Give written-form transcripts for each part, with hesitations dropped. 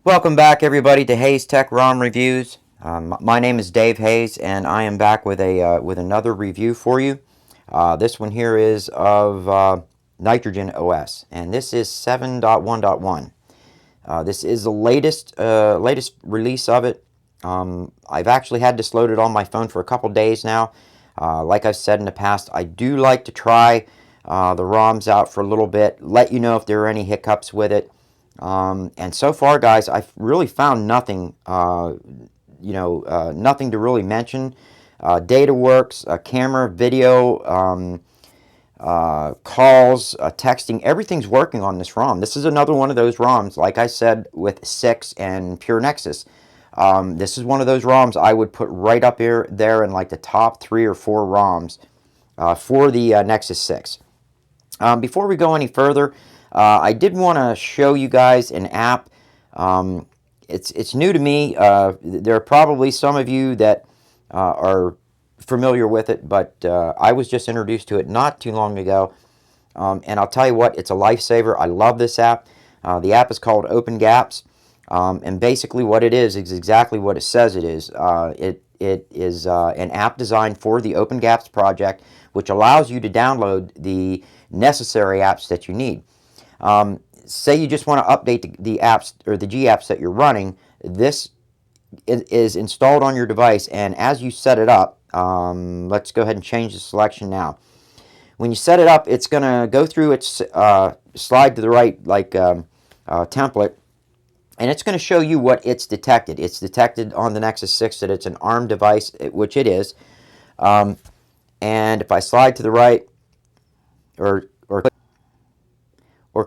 Welcome back, everybody, to Hayes Tech ROM Reviews. My name is Dave Hayes, and I am back with another review for you. This one here is of Nitrogen OS, and this is 7.1.1. This is the latest release of it. I've actually had this loaded on my phone for a couple days now. Like I've said in the past, I do like to try the ROMs out for a little bit, let you know if there are any hiccups with it. And so far, guys, I've really found nothing, nothing to really mention. Data works, camera, video, calls, texting, everything's working on this ROM. This is another one of those ROMs, like I said, with 6 and Pure Nexus. This is one of those ROMs I would put right up there in like the top 3 or 4 ROMs for the Nexus 6. Before we go any further, I did want to show you guys an app. It's new to me. There are probably some of you that are familiar with it, but I was just introduced to it not too long ago. And I'll tell you what, it's a lifesaver. I love this app. The app is called Open Gaps. And basically what it is exactly what it says it is. It is an app designed for the Open Gaps project, which allows you to download the necessary apps that you need. Say you just want to update the apps or the G apps that you're running. This is installed on your device, and as you set it up, let's go ahead and change the selection now. When you set it up, it's going to go through its slide to the right like template, and it's going to show you what it's detected. It's detected on the Nexus 6 that it's an ARM device, which it is. And if I slide to the right or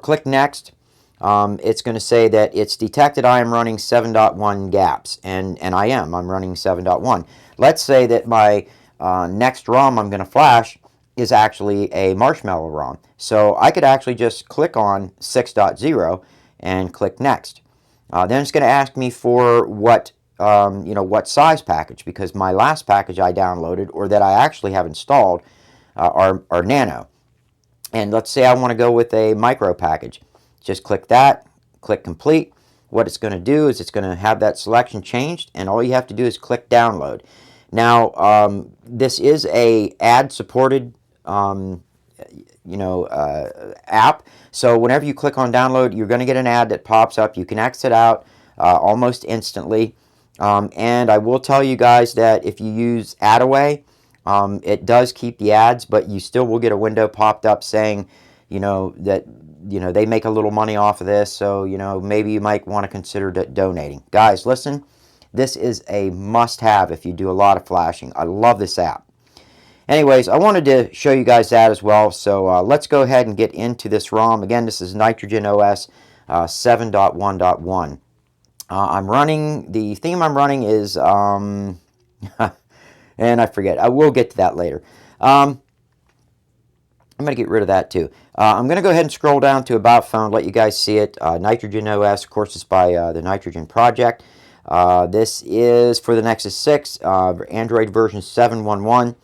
click next, it's going to say that it's detected I am running 7.1 gaps, and I'm running 7.1. Let's say that my next ROM I'm going to flash is actually a Marshmallow ROM. So I could actually just click on 6.0 and click next. Then it's going to ask me for what size package, because my last package I downloaded or that I actually have installed are Nano. And let's say I want to go with a micro package. Just click that, click complete. What it's going to do is it's going to have that selection changed, and all you have to do is click download. Now, this is a ad-supported app. So whenever you click on download, you're going to get an ad that pops up. You can exit out almost instantly. And I will tell you guys that if you use AdAway, it does keep the ads, but you still will get a window popped up saying, that they make a little money off of this, so maybe you might want to consider donating. Guys, listen, this is a must-have if you do a lot of flashing. I love this app. Anyways, I wanted to show you guys that as well, so let's go ahead and get into this ROM. Again, this is Nitrogen OS 7.1.1. I'm running, the theme I'm running is, and I forget. I will get to that later. I'm going to get rid of that too. I'm going to go ahead and scroll down to About Phone, let you guys see it. Nitrogen OS, of course, is by the Nitrogen Project. This is for the Nexus 6, Android version 7.1.1.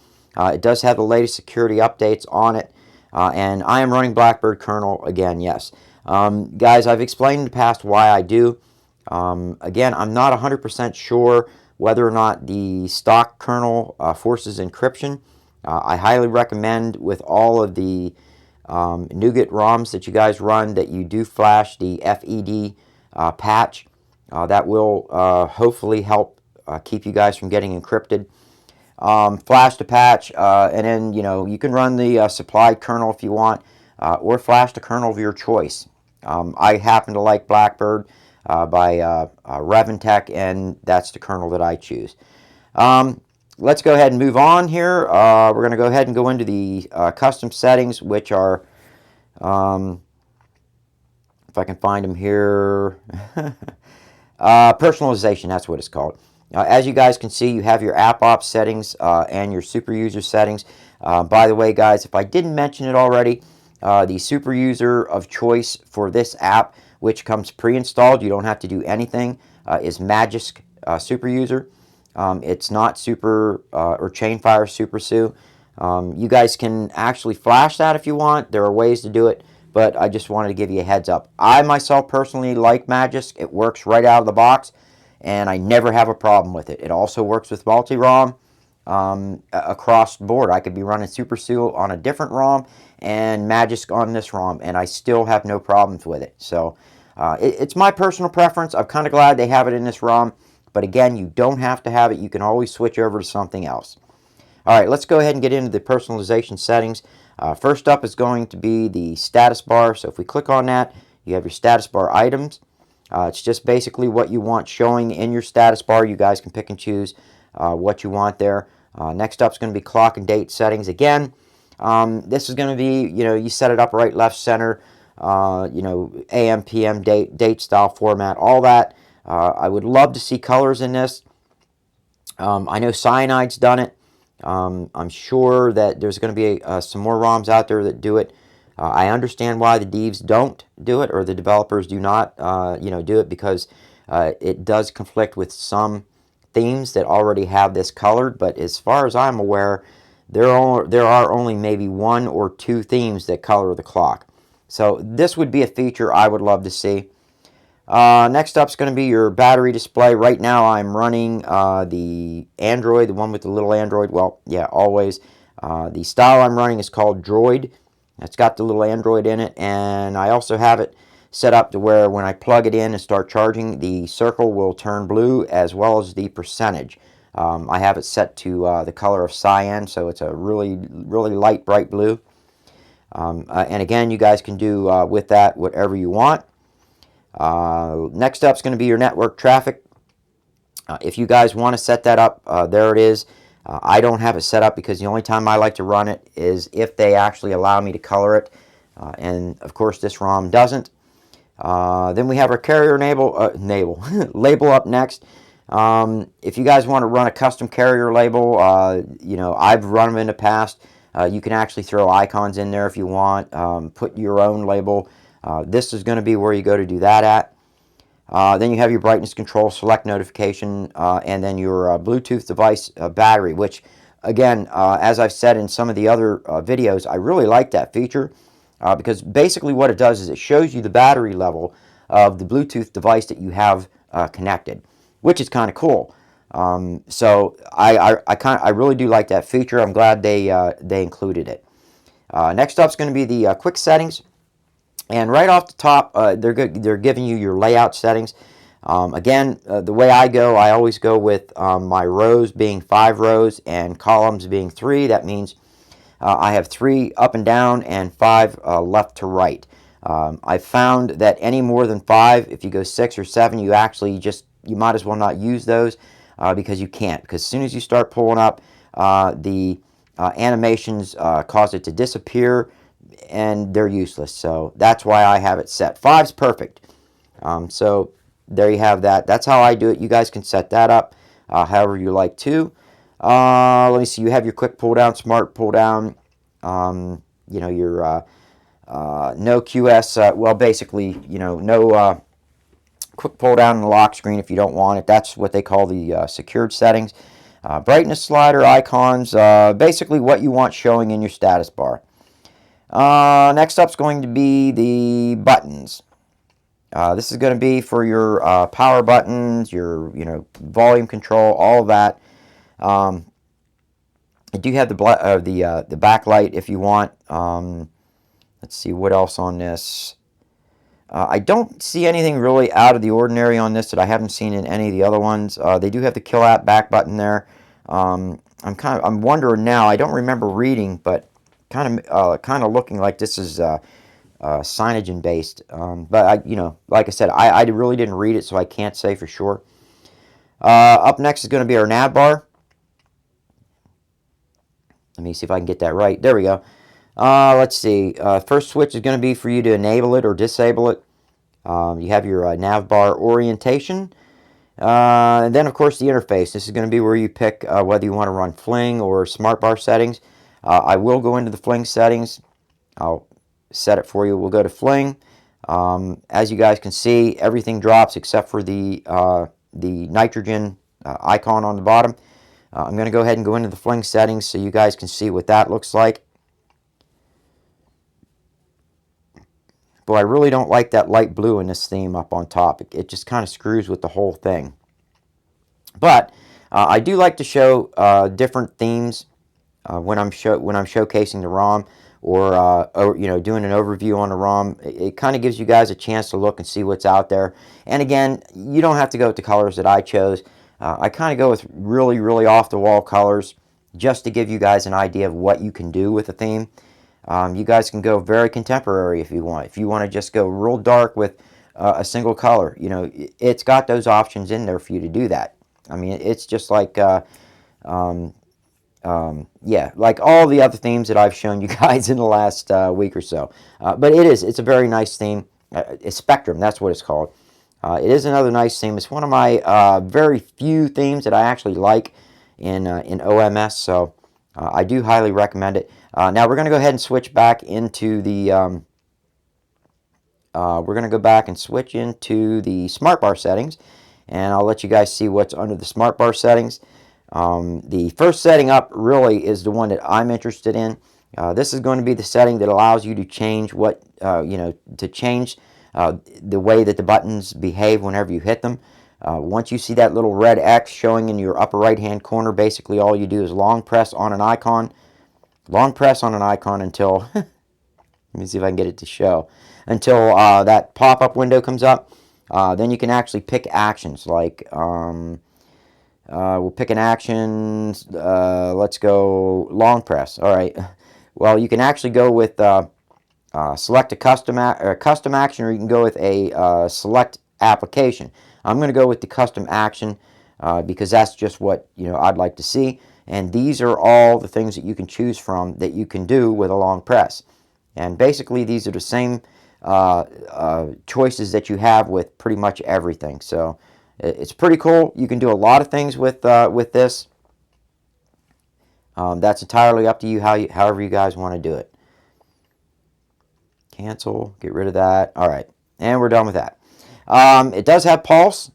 It does have the latest security updates on it. And I am running Blackbird kernel again, yes. Guys, I've explained in the past why I do. Again, I'm not 100% sure whether or not the stock kernel forces encryption. I highly recommend with all of the NuGet ROMs that you guys run that you do flash the FED patch. That will hopefully help keep you guys from getting encrypted. Flash the patch, and then you can run the supplied kernel if you want, or flash the kernel of your choice. I happen to like Blackbird by Reventech, and that's the kernel that I choose. Let's go ahead and move on here. We're going to go ahead and go into the custom settings, which are, if I can find them here, personalization, that's what it's called. As you guys can see, you have your app ops settings and your super user settings. By the way, guys, if I didn't mention it already, the super user of choice for this app, which comes pre-installed, you don't have to do anything, is Magisk Super User. It's not Super or Chainfire Super Sue. You guys can actually flash that if you want. There are ways to do it, but I just wanted to give you a heads up. I myself personally like Magisk. It works right out of the box, and I never have a problem with it. It also works with multi-ROM across the board. I could be running SuperSeal on a different ROM and Magisk on this ROM, and I still have no problems with it. So it's my personal preference. I'm kind of glad they have it in this ROM, but again, you don't have to have it. You can always switch over to something else. All right, let's go ahead and get into the personalization settings. First up is going to be the status bar. So if we click on that, you have your status bar items. It's just basically what you want showing in your status bar. You guys can pick and choose what you want there. Next up is going to be clock and date settings. Again, this is going to be, you set it up right, left, center, AM, PM, date, style, format, all that. I would love to see colors in this. I know Cyanide's done it. I'm sure that there's going to be some more ROMs out there that do it. I understand why the devs don't do it, or the developers do not, do it, because it does conflict with some themes that already have this colored. But as far as I'm aware, there are only maybe 1 or 2 themes that color the clock. So this would be a feature I would love to see. Next up is going to be your battery display. Right now I'm running the Android, the one with the little Android. Well, yeah, always. The style I'm running is called Droid. It's got the little Android in it, and I also have it set up to where when I plug it in and start charging, the circle will turn blue as well as the percentage. I have it set to the color of cyan, so it's a really, really light, bright blue. And again, you guys can do with that whatever you want. Next up is going to be your network traffic. If you guys want to set that up, there it is. I don't have it set up because the only time I like to run it is if they actually allow me to color it. And of course this ROM doesn't. Then we have our carrier label up next. If you guys want to run a custom carrier label, I've run them in the past. You can actually throw icons in there if you want. Put your own label. This is going to be where you go to do that at. Then you have your brightness control, select notification, and then your Bluetooth device battery, which, again, as I've said in some of the other videos, I really like that feature because basically what it does is it shows you the battery level of the Bluetooth device that you have connected, which is kind of cool. So I really do like that feature. I'm glad they included it. Next up is going to be the quick settings. And right off the top, they're giving you your layout settings. Again, the way I always go with my rows being 5 rows and columns being 3. That means I have 3 up and down and 5 left to right. I found that any more than 5, if you go 6 or 7, you might as well not use those because you can't. Because as soon as you start pulling up, the animations cause it to disappear, and they're useless. So that's why I have it set. 5's perfect. So there you have that. That's how I do it. You guys can set that up however you like to. Let me see. You have your quick pull down, smart pull down. Your no QS. Well, basically, no quick pull down in the lock screen if you don't want it. That's what they call the secured settings. Brightness slider, icons. Basically what you want showing in your status bar. Next up is going to be the buttons. This is going to be for your power buttons, your volume control, all of that. I do have the backlight if you want. Let's see what else on this. I don't see anything really out of the ordinary on this that I haven't seen in any of the other ones. They do have the kill app back button there. I'm wondering now. I don't remember reading, but kind of looking like this is Cyanogen based. But like I said, I really didn't read it, so I can't say for sure. Up next is going to be our nav bar. Let me see if I can get that right. There we go. Let's see. First switch is going to be for you to enable it or disable it. You have your nav bar orientation. And then, of course, the interface. This is going to be where you pick whether you want to run Fling or Smart Bar settings. I will go into the Fling settings. I'll set it for you. We'll go to Fling. As you guys can see, everything drops except for the nitrogen icon on the bottom. I'm going to go ahead and go into the Fling settings so you guys can see what that looks like. But I really don't like that light blue in this theme up on top. It just kind of screws with the whole thing. But I do like to show different themes when I'm showcasing the ROM, or you know, doing an overview on the ROM. It kind of gives you guys a chance to look and see what's out there. And again, you don't have to go with the colors that I chose. I kind of go with really off the wall colors, just to give you guys an idea of what you can do with a theme. You guys can go very contemporary if you want. If you want to just go real dark with a single color, you know, it's got those options in there for you to do that. I mean, it's just like, yeah, like all the other themes that I've shown you guys in the last week or so. But it's a very nice theme. It's Spectrum, that's what it's called. It is another nice theme. It's one of my very few themes that I actually like in OMS, so I do highly recommend it. Now we're going to go ahead and switch back into the we're going to go back and switch into the Smart Bar settings, and I'll let you guys see what's under the Smart Bar settings. The first setting up really is the one that I'm interested in. This is going to be the setting that allows you to change what you know, to change the way that the buttons behave whenever you hit them. Once you see that little red X showing in your upper right hand corner, basically all you do is long press on an icon until let me see if I can get it to show, until that pop-up window comes up. Then you can actually pick actions, like we'll pick an action, let's go long press. Alright, well, you can actually go with select a custom action, or you can go with a select application. I'm going to go with the custom action because that's just what, you know, I'd like to see. And these are all the things that you can choose from that you can do with a long press. And basically these are the same choices that you have with pretty much everything. So it's pretty cool. You can do a lot of things with this. That's entirely up to you, however you guys want to do it. Cancel, get rid of that. All right, and we're done with that. It does have pulse,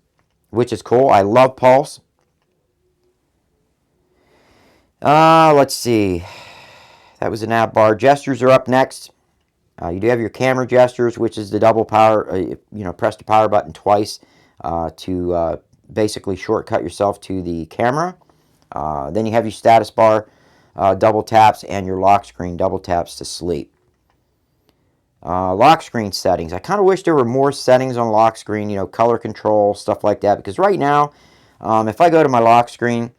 which is cool. I love pulse. Let's see. That was a nav bar. Gestures are up next. You do have your camera gestures, which is the double power. You know, press the power button twice to basically shortcut yourself to the camera. Then you have your status bar double taps, and your lock screen double taps to sleep. Lock screen settings. I kind of wish there were more settings on lock screen, you know, color control, stuff like that, because right now, if I go to my lock screen,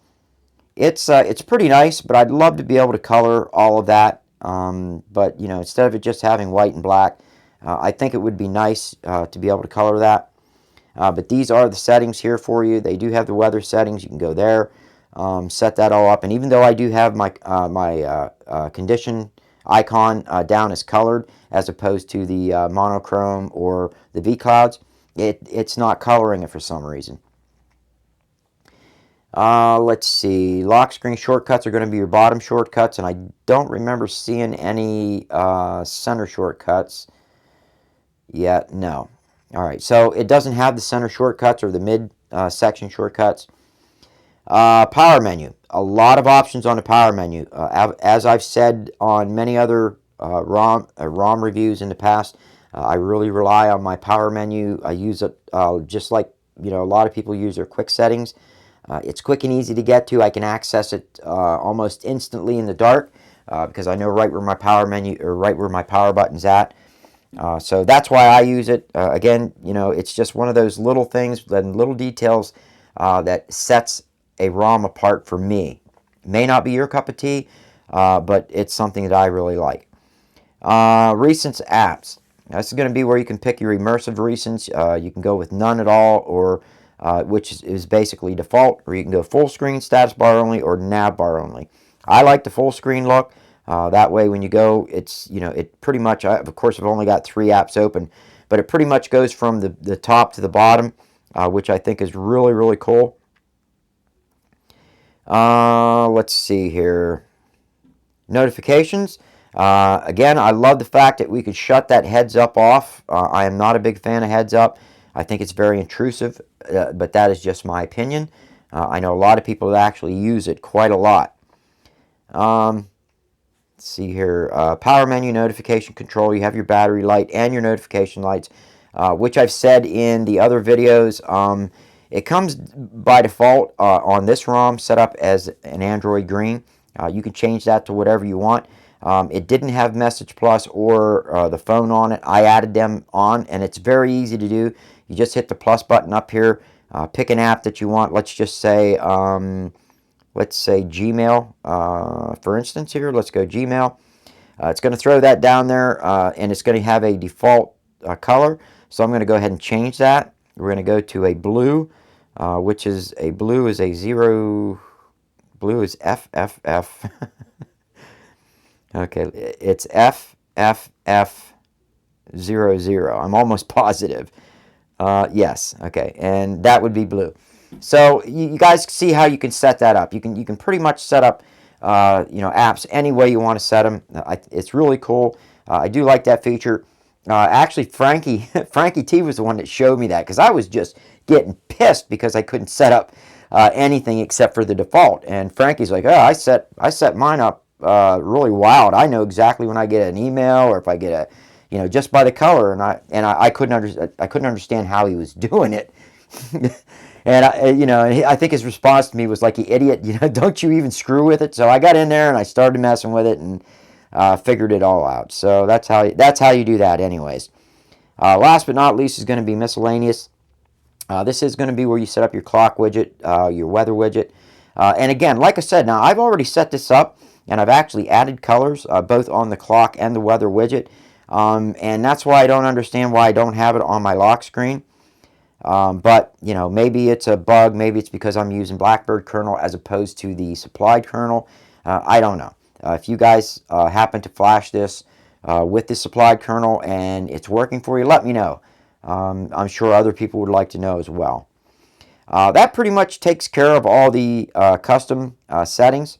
it's pretty nice, but I'd love to be able to color all of that. But, you know, instead of it just having white and black, I think it would be nice to be able to color that. But these are the settings here for you. They do have the weather settings. You can go there, set that all up. And even though I do have my condition icon down as colored, as opposed to the monochrome or the V clouds, it's not coloring it for some reason. Let's see. Lock screen shortcuts are going to be your bottom shortcuts, and I don't remember seeing any center shortcuts yet. No. All right, so it doesn't have the center shortcuts or the mid section shortcuts. Power menu. A lot of options on the power menu. As I've said on many other ROM reviews in the past, I really rely on my power menu. I use it just like, you know, a lot of people use their quick settings. It's quick and easy to get to. I can access it almost instantly in the dark because I know right where my power menu, or right where my power button's at. So that's why I use it. Again, you know, it's just one of those little things and little details that sets a ROM apart for me. It may not be your cup of tea, but it's something that I really like. Recents apps. This is going to be where you can pick your immersive recents. You can go with none at all, or which is basically default, or you can go full screen, status bar only, or nav bar only. I like the full screen look. That way when you go, it's, you know, it pretty much, of course I've only got 3 apps open, but it pretty much goes from the top to the bottom, which I think is really cool. Let's see here. Notifications. Again, I love the fact that we could shut that heads up off. I am not a big fan of heads up. I think it's very intrusive, but that is just my opinion. I know a lot of people that actually use it quite a lot. see here, power menu, notification control. You have your battery light and your notification lights, which I've said in the other videos. It comes by default on this ROM set up as an Android green. You can change that to whatever you want. It didn't have Message Plus or the phone on it. I added them on, and it's very easy to do. You just hit the plus button up here, pick an app that you want. Let's just say, Gmail, for instance here. Let's go Gmail. It's going to throw that down there, and it's going to have a default color. So I'm going to go ahead and change that. We're going to go to a blue, which is a blue is a 0. Blue is FFF. Okay, it's FFF00. I'm almost positive. Yes, okay, and that would be blue. So you guys see how you can set that up. You can pretty much set up apps any way you want to set them. It's really cool. I do like that feature. Actually, Frankie T was the one that showed me that, because I was just getting pissed because I couldn't set up anything except for the default. And Frankie's like, "Oh, I set mine up really wild. I know exactly when I get an email or if I get a, just by the color." And I couldn't understand how he was doing it. And I think his response to me was like, "You idiot! Don't you even screw with it." So I got in there and I started messing with it and figured it all out. So that's how you do that, anyways. Last but not least is going to be Miscellaneous. This is going to be where you set up your clock widget, your weather widget. And again, like I said, now I've already set this up, and I've actually added colors both on the clock and the weather widget. And that's why I don't understand why I don't have it on my lock screen. But, maybe it's a bug. Maybe it's because I'm using Blackbird kernel as opposed to the supplied kernel. I don't know. If you guys happen to flash this with the supplied kernel and it's working for you, let me know. I'm sure other people would like to know as well. That pretty much takes care of all the custom settings.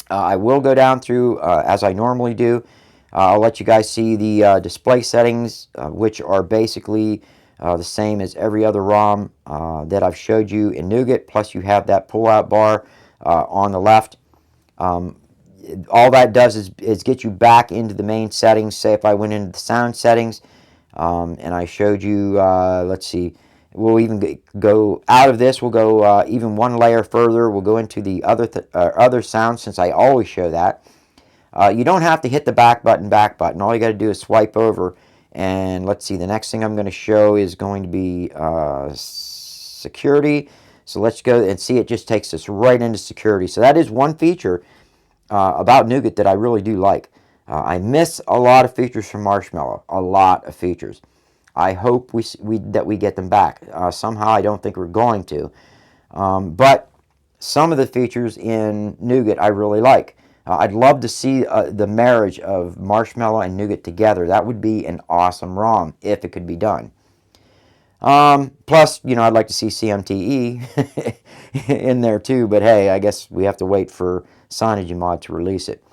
I will go down through as I normally do. I'll let you guys see the display settings, which are basically the same as every other ROM that I've showed you in Nougat, plus you have that pull-out bar on the left. All that does is get you back into the main settings. Say if I went into the sound settings and I showed you, let's see, we'll even go out of this. We'll go even one layer further. We'll go into the other sounds, since I always show that. You don't have to hit the back button. All you got to do is swipe over. And let's see, the next thing I'm going to show is going to be security. So let's go and see, it just takes us right into security. So that is one feature about Nougat that I really do like. I miss a lot of features from Marshmallow, a lot of features. I hope that we get them back. Somehow I don't think we're going to. But some of the features in Nougat I really like. I'd love to see the marriage of Marshmallow and Nougat together. That would be an awesome ROM if it could be done. Plus, I'd like to see CMTE in there too, but hey, I guess we have to wait for CyanogenMod to release it.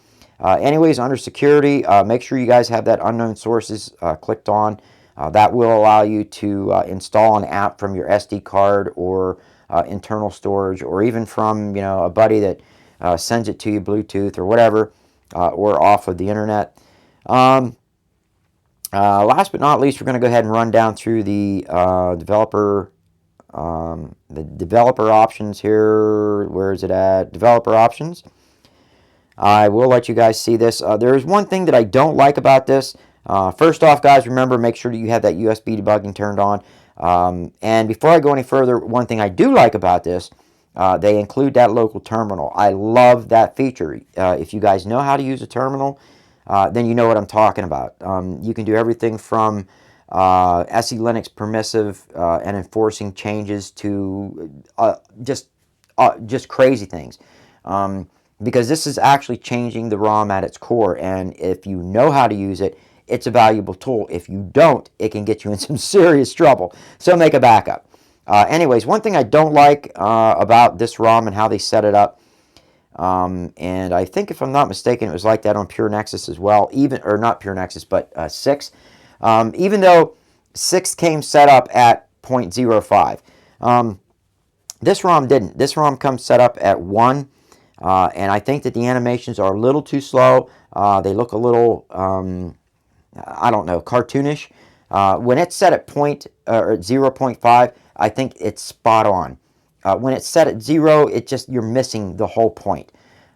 Anyways, under security, make sure you guys have that unknown sources clicked on. That will allow you to install an app from your SD card or internal storage, or even from a buddy that sends it to you Bluetooth or whatever, or off of the internet. Last but not least, we're going to go ahead and run down through the developer options here. Where is it at? Developer options. I will let you guys see this. There is one thing that I don't like about this. First off, guys, remember, make sure that you have that USB debugging turned on. And before I go any further, one thing I do like about this, they include that local terminal. I love that feature. If you guys know how to use a terminal, then you know what I'm talking about. You can do everything from SE Linux permissive and enforcing changes to just crazy things. Because this is actually changing the ROM at its core, and if you know how to use it, it's a valuable tool. If you don't, it can get you in some serious trouble. So make a backup. Anyways, one thing I don't like about this ROM and how they set it up, and I think if I'm not mistaken, it was like that on Pure Nexus as well, or not Pure Nexus, but 6. Even though 6 came set up at 0.05. This ROM didn't. This ROM comes set up at 1. And I think that the animations are a little too slow. They look a little, I don't know, cartoonish. When it's set at or 0.5, I think it's spot on. When it's set at 0, you're missing the whole point.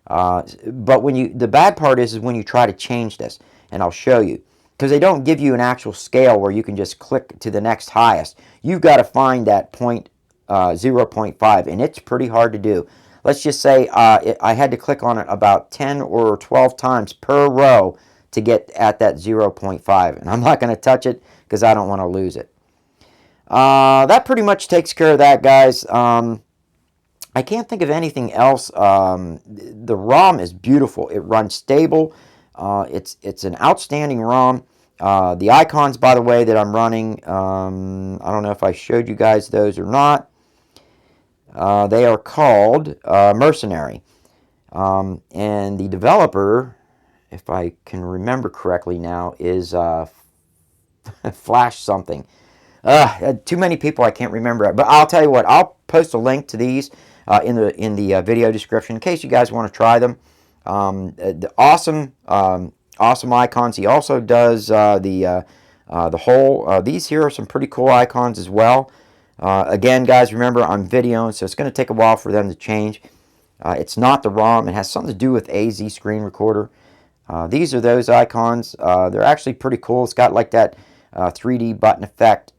But the bad part is when you try to change this, and I'll show you, because they don't give you an actual scale where you can just click to the next highest. You've got to find that 0.5, and it's pretty hard to do. Let's just say I had to click on it about 10 or 12 times per row to get at that 0.5, and I'm not going to touch it because I don't want to lose it. That pretty much takes care of that, guys. I can't think of anything else. The ROM is beautiful. It runs stable. It's an outstanding ROM. The icons, by the way, that I'm running, I don't know if I showed you guys those or not. They are called Mercenary. And the developer, if I can remember correctly now, is Phlash something. Too many people, I can't remember it. But I'll tell you what, I'll post a link to these in the video description in case you guys want to try them. The awesome icons. He also does the whole. These here are some pretty cool icons as well. Again, guys, remember I'm videoing, so it's going to take a while for them to change. It's not the ROM. It has something to do with AZ Screen Recorder. These are those icons. They're actually pretty cool. It's got like that 3D button effect.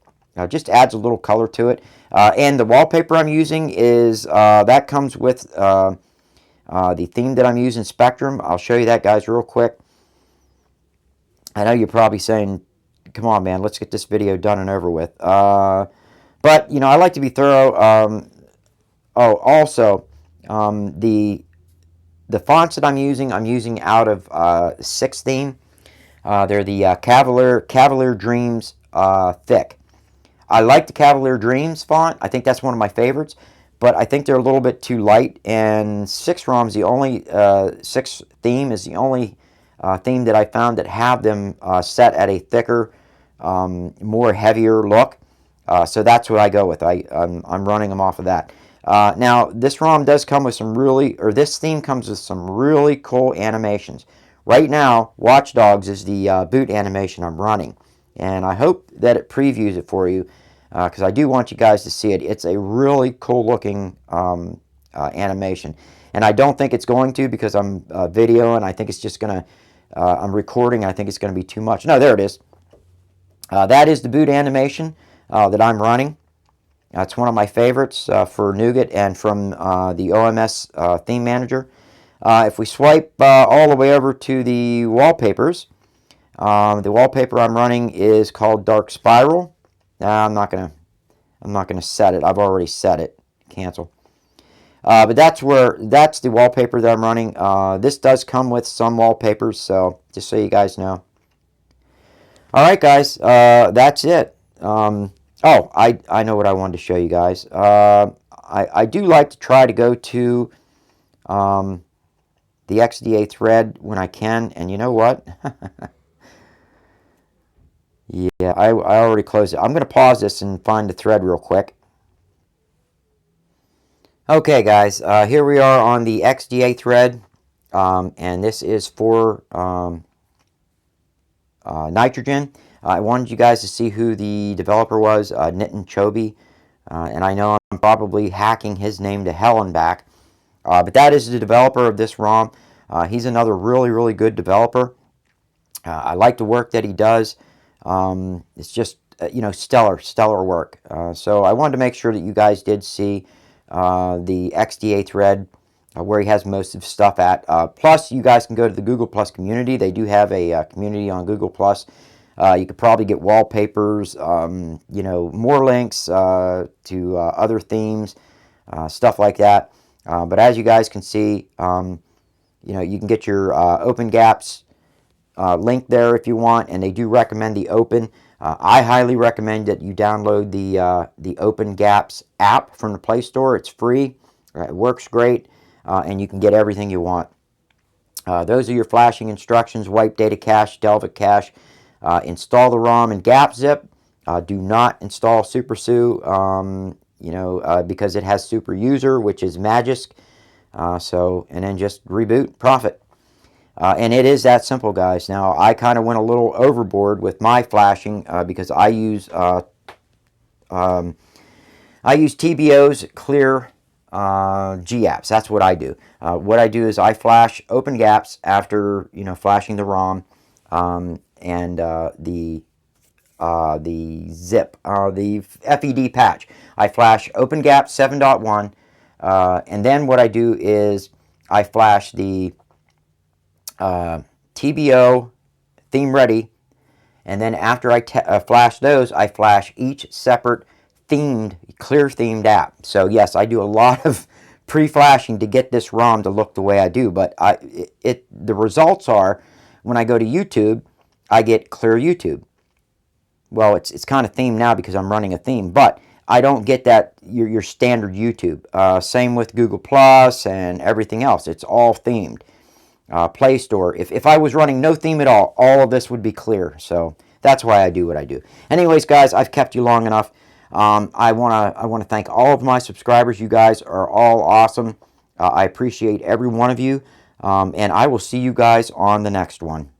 Just adds a little color to it. And the wallpaper I'm using is, that comes with the theme that I'm using, Spectrum. I'll show you that, guys, real quick. I know you're probably saying, come on, man, let's get this video done and over with. But, you know, I like to be thorough. Also, the fonts that I'm using out of 6 theme. They're the Cavalier Dreams Thick. I like the Cavalier Dreams font. I think that's one of my favorites, but I think they're a little bit too light. And 6 ROMs, the only 6 theme is the only theme that I found that have them set at a thicker, more heavier look. So that's what I go with. I'm running them off of that. Now this ROM does come with this theme comes with some really cool animations. Right now, Watch Dogs is the boot animation I'm running, and I hope that it previews it for you, because I do want you guys to see it. It's a really cool looking animation, and I don't think it's going to, because I'm videoing. I think it's just gonna, I'm recording. I think it's going to be too much. No, there it is. That is the boot animation that I'm running. It's one of my favorites for Nougat and from the OMS theme manager. If we swipe all the way over to the wallpapers, the wallpaper I'm running is called Dark Spiral. I'm not gonna set it. I've already set it. Cancel. But that's the wallpaper that I'm running. This does come with some wallpapers, so just so you guys know. All right, guys, that's it. Oh, I know what I wanted to show you guys. I do like to try to go to the XDA thread when I can, and you know what? Yeah, I already closed it. I'm going to pause this and find the thread real quick. Okay, guys, here we are on the XDA thread, and this is for nitrogen. I wanted you guys to see who the developer was, Nitin.Chobhe, and I know I'm probably hacking his name to hell and back, but that is the developer of this ROM. He's another really, really good developer. I like the work that he does. It's just, you know, stellar work. So I wanted to make sure that you guys did see the XDA thread where he has most of the stuff at. Plus, you guys can go to the Google Plus community. They do have a community on Google Plus. You could probably get wallpapers, you know, more links to other themes, stuff like that. But as you guys can see, you know, you can get your Open Gaps link there if you want, and they do recommend the Open. I highly recommend that you download the Open Gaps app from the Play Store. It's free. It works great, and you can get everything you want. Those are your flashing instructions: wipe data cache, delve it cache, install the ROM in GapZip. Do not install SuperSU, you know, because it has Super User, which is Magisk. And then just reboot, profit. And it is that simple, guys. Now, I kind of went a little overboard with my flashing because I use TBO's clear GApps. That's what I do. What I do is I flash open gaps after flashing the ROM and the zip, the FED patch. I flash open gap 7.1, and then what I do is I flash the TBO theme ready, and then after I flash those, I flash each separate clear themed app. So yes, I do a lot of pre-flashing to get this ROM to look the way I do, but the results are when I go to YouTube, I get clear YouTube. Well, it's kind of themed now because I'm running a theme, but I don't get that your standard YouTube. Same with Google Plus and everything else. It's all themed. Play Store. If I was running no theme at all of this would be clear. So that's why I do what I do. Anyways, guys, I've kept you long enough. I wanna thank all of my subscribers. You guys are all awesome. I appreciate every one of you, and I will see you guys on the next one.